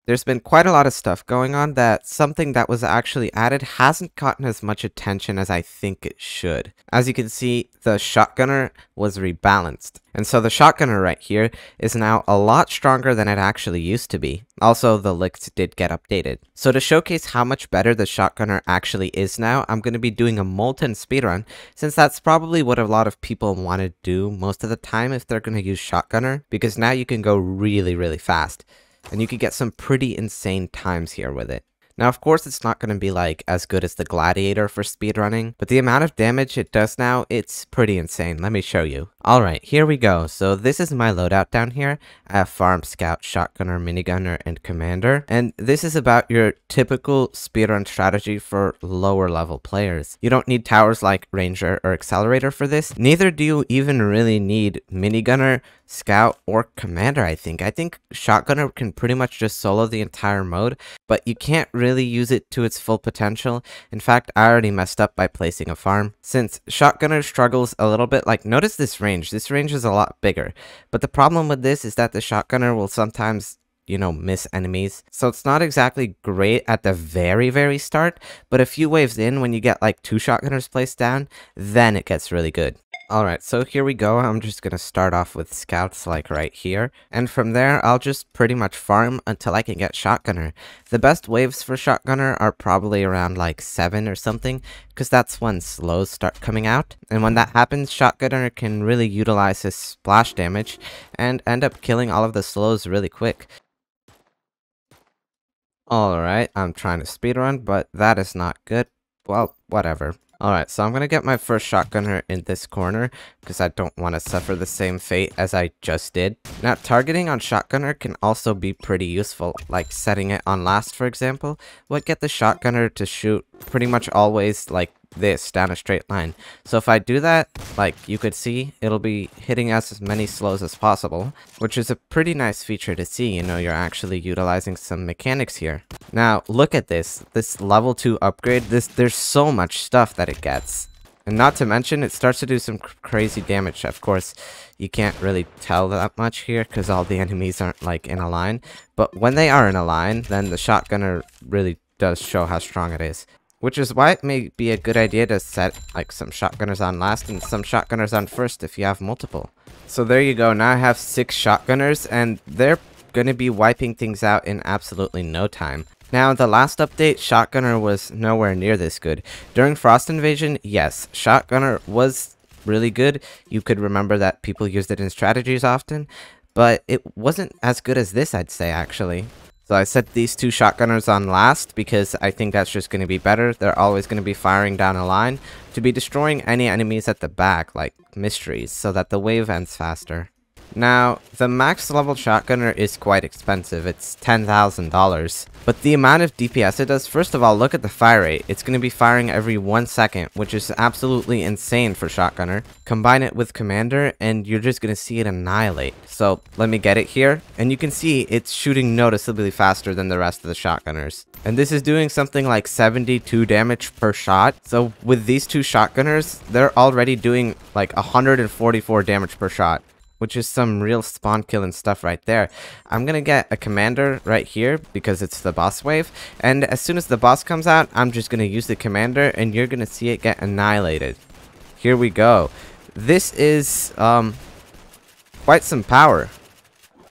there's been quite a lot of stuff going on that something that was actually added hasn't gotten as much attention as I think it should. As you can see, the shotgunner was rebalanced. And so the shotgunner right here is now a lot stronger than it actually used to be. Also, the licks did get updated. So to showcase how much better the shotgunner actually is now, I'm going to be doing a Molten Speedrun, since that's probably what a lot of people want to do most of the time if they're going to use shotgunner, because now you can go really fast. And you could get some pretty insane times here with it. Now, of course, it's not going to be like as good as the Gladiator for speedrunning, but the amount of damage it does now, it's pretty insane. Let me show you. Alright, here we go. So this is my loadout down here. I have Farm, Scout, Shotgunner, Minigunner, and Commander. And this is about your typical speedrun strategy for lower level players. You don't need towers like Ranger or Accelerator for this. Neither do you even really need Minigunner, Scout, or Commander, I think. I think Shotgunner can pretty much just solo the entire mode, but you can't really use it to its full potential. In fact, I already messed up by placing a farm. Since Shotgunner struggles a little bit, like notice this range. This range is a lot bigger, but the problem with this is that the Shotgunner will sometimes, you know, miss enemies. So it's not exactly great at the very start, but a few waves in, when you get like 2 Shotgunners placed down, then it gets really good. Alright, so here we go. I'm just gonna start off with Scouts like right here, and from there I'll just pretty much farm until I can get Shotgunner. The best waves for Shotgunner are probably around like 7 or something, because that's when slows start coming out, and when that happens, Shotgunner can really utilize his splash damage and end up killing all of the slows really quick. Alright, I'm trying to speedrun, but that is not good. Well, whatever. Alright, so I'm gonna get my first Shotgunner in this corner, because I don't want to suffer the same fate as I just did. Now, targeting on Shotgunner can also be pretty useful, like setting it on last, for example, would get the Shotgunner to shoot pretty much always like this, down a straight line. So if I do that, like you could see, it'll be hitting us as many slows as possible, which is a pretty nice feature to see. You know, you're actually utilizing some mechanics here. Now, look at this level 2 upgrade. There's so much stuff that it gets. And not to mention, it starts to do some crazy damage. Of course, you can't really tell that much here because all the enemies aren't like in a line. But when they are in a line, then the Shotgunner really does show how strong it is. Which is why it may be a good idea to set like some Shotgunners on last and some Shotgunners on first if you have multiple. So there you go. Now I have 6 Shotgunners and they're going to be wiping things out in absolutely no time. Now, the last update, Shotgunner was nowhere near this good. During Frost Invasion, yes, Shotgunner was really good. You could remember that people used it in strategies often, but it wasn't as good as this, I'd say, actually. So I set these 2 Shotgunners on last because I think that's just going to be better. They're always going to be firing down a line to be destroying any enemies at the back, like mysteries, so that the wave ends faster. Now, the max level Shotgunner is quite expensive. It's $10,000. But the amount of DPS it does, first of all, look at the fire rate. It's going to be firing every 1 second, which is absolutely insane for Shotgunner. Combine it with Commander, and you're just going to see it annihilate. So, let me get it here. And you can see it's shooting noticeably faster than the rest of the Shotgunners. And this is doing something like 72 damage per shot. So, with these 2 Shotgunners, they're already doing like 144 damage per shot, which is some real spawn killing stuff right there. I'm gonna get a Commander right here because it's the boss wave, and as soon as the boss comes out, I'm just gonna use the Commander and you're gonna see it get annihilated. Here we go. This is quite some power.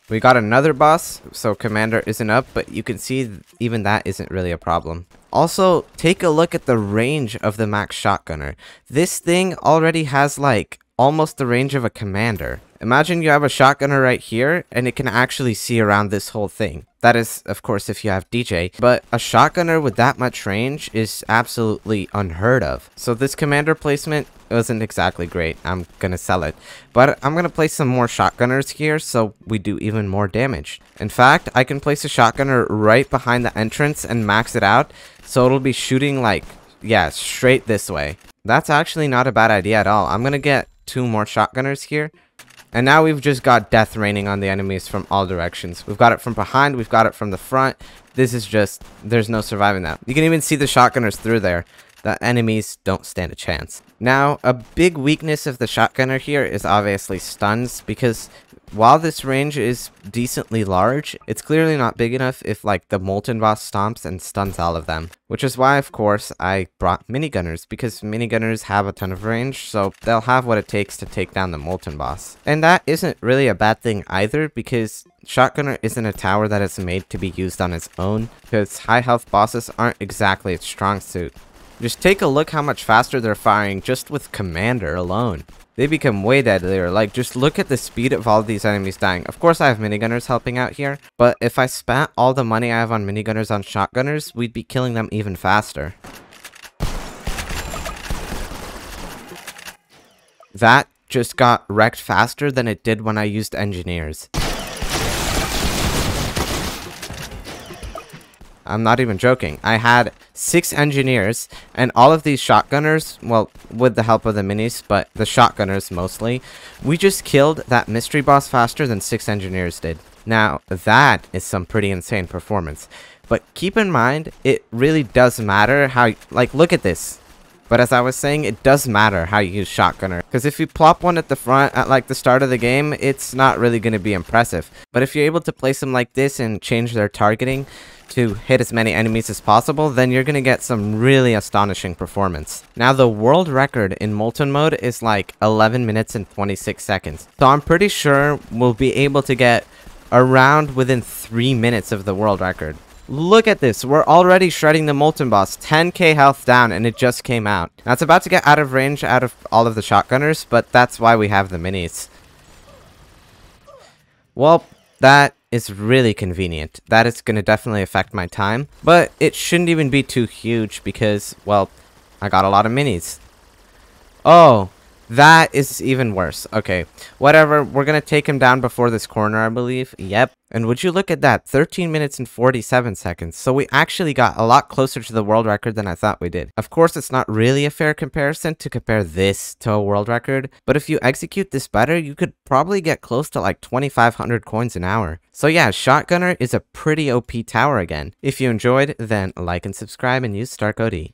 We got another boss, so Commander isn't up, but you can see even that isn't really a problem. Also, take a look at the range of the max Shotgunner. This thing already has like almost the range of a Commander. Imagine you have a Shotgunner right here, and it can actually see around this whole thing. That is, of course, if you have DJ, but a Shotgunner with that much range is absolutely unheard of. So this Commander placement wasn't exactly great. I'm gonna sell it. But I'm gonna place some more Shotgunners here so we do even more damage. In fact, I can place a Shotgunner right behind the entrance and max it out, so it'll be shooting like, yeah, straight this way. That's actually not a bad idea at all. I'm gonna get 2 more Shotgunners here. And now we've just got death raining on the enemies from all directions. We've got it from behind, we've got it from the front. This is just, there's no surviving that. You can even see the Shotgunners through there. the enemies don't stand a chance. Now, a big weakness of the shotgunner here is obviously stuns, because while this range is decently large, it's clearly not big enough if like the Molten boss stomps and stuns all of them. Which is why, of course, I brought minigunners, because minigunners have a ton of range, so they'll have what it takes to take down the Molten boss. And that isn't really a bad thing either, because shotgunner isn't a tower that is made to be used on its own, because high health bosses aren't exactly its strong suit. Just take a look how much faster they're firing just with commander alone. They become way deadlier. Like, just look at the speed of all of these enemies dying. Of course, I have minigunners helping out here, but if I spent all the money I have on minigunners on shotgunners, we'd be killing them even faster. That just got wrecked faster than it did when I used engineers. I'm not even joking. I had 6 engineers, and all of these shotgunners, well, with the help of the minis, but the shotgunners mostly, we just killed that mystery boss faster than 6 engineers did. Now, that is some pretty insane performance. But keep in mind, it really does matter how, like, look at this. But as I was saying, it does matter how you use shotgunner, because if you plop one at the front at like the start of the game, it's not really going to be impressive. But if you're able to place them like this and change their targeting to hit as many enemies as possible, then you're going to get some really astonishing performance. Now, the world record in Molten mode is like 11 minutes and 26 seconds. So I'm pretty sure we'll be able to get around within 3 minutes of the world record. Look at this, we're already shredding the Molten boss, 10k health down, and it just came out. Now, it's about to get out of range out of all of the shotgunners, but that's why we have the minis. Well, that is really convenient. That is going to definitely affect my time, but it shouldn't even be too huge because, well, I got a lot of minis. Oh, that is even worse. Okay, whatever. We're going to take him down before this corner, I believe. Yep. And would you look at that? 13 minutes and 47 seconds. So we actually got a lot closer to the world record than I thought we did. Of course, it's not really a fair comparison to compare this to a world record, but if you execute this better, you could probably get close to like 2,500 coins an hour. So yeah, Shotgunner is a pretty OP tower again. If you enjoyed, then like and subscribe and use StarCode E.